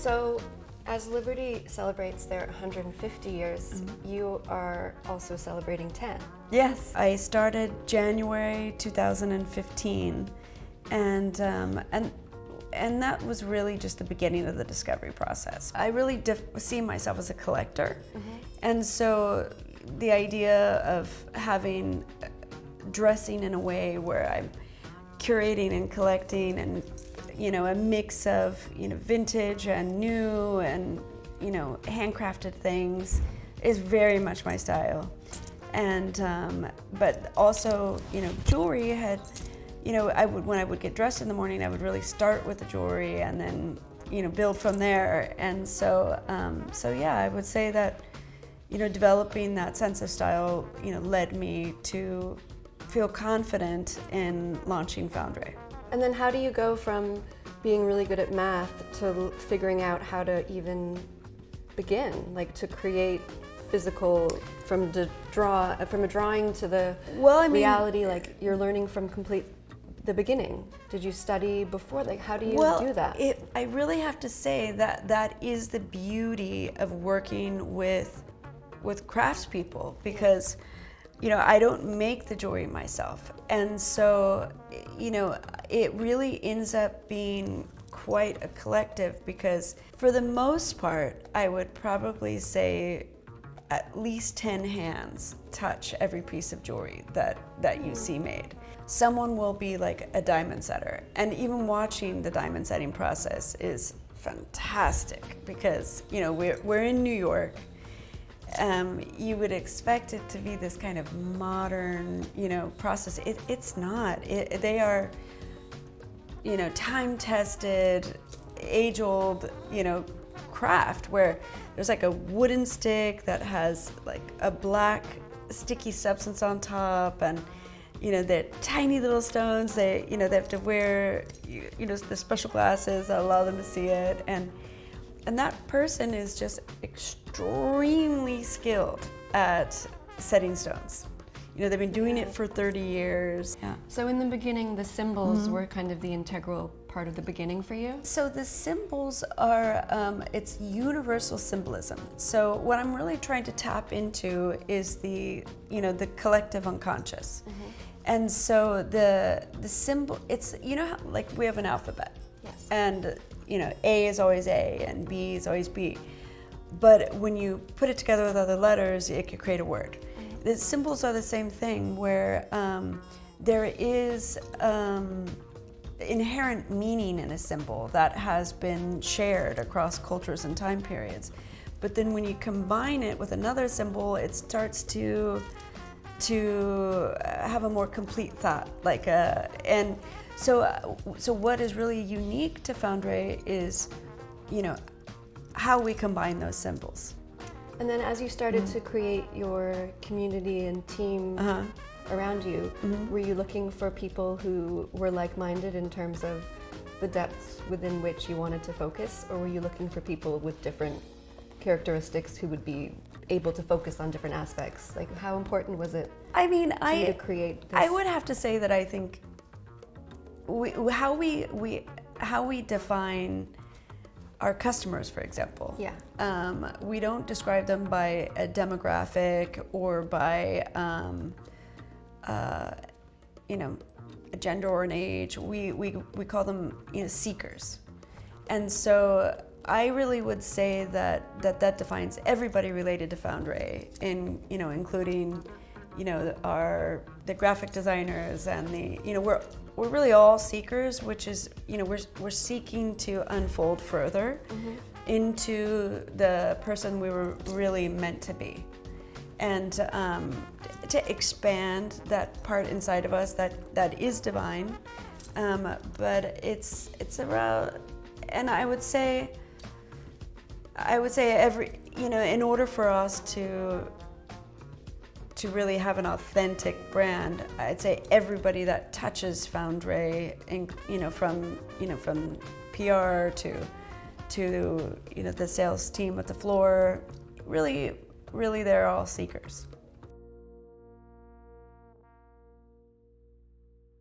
So, as Liberty celebrates their 150 years, you are also celebrating 10. Yes, I started January 2015, and that was really just the beginning of the discovery process. I really see myself as a collector, and so the idea of having dressing in a way where I'm curating and collecting and a mix of vintage and new and handcrafted things is very much my style. And but also jewelry had when I would get dressed in the morning, I would really start with the jewelry and then build from there. And so yeah, I would say that developing that sense of style led me to feel confident in launching FoundRae. And then how do you go from being really good at math to figuring out how to even begin, like to create physical, from a drawing to the reality, like you're learning from the beginning? Did you study before? Like, how do you do that? I really have to say that is the beauty of working with craftspeople, because I don't make the jewelry myself, and so it really ends up being quite a collective, because for the most part I would probably say at least 10 hands touch every piece of jewelry that you see made. Someone will be like a diamond setter, and even watching the diamond setting process is fantastic, because we're in New York. You would expect it to be this kind of modern, process. It's not. They are, time-tested, age-old, craft, where there's like a wooden stick that has like a black sticky substance on top, and they're tiny little stones. They have to wear, the special glasses that allow them to see it, and that person is just extremely skilled at setting stones. They've been doing it for 30 years. Yeah. So in the beginning, the symbols were kind of the integral part of the beginning for you? So the symbols are, it's universal symbolism. So what I'm really trying to tap into is the collective unconscious. And so the symbol, it's, how, like we have an alphabet. Yes. And A is always A and B is always B. But when you put it together with other letters, it could create a word. The symbols are the same thing, where there is inherent meaning in a symbol that has been shared across cultures and time periods. But then when you combine it with another symbol, it starts to have a more complete thought. And so what is really unique to FoundRae is, how we combine those symbols. And then as you started to create your community and team around you, were you looking for people who were like-minded in terms of the depths within which you wanted to focus, or were you looking for people with different characteristics who would be able to focus on different aspects? Like, how important was it to create this? I would have to say that I think how we define our customers, for example. Yeah. We don't describe them by a demographic or by a gender or an age. We call them seekers. And so I really would say that defines everybody related to FoundRae, including the graphic designers and we're really all seekers, which is we're seeking to unfold further into the person we were really meant to be, and to expand that part inside of us that is divine, but it's around. And I would say every in order for us to really have an authentic brand, I'd say everybody that touches FoundRae, from PR to the sales team at the floor, really they're all seekers.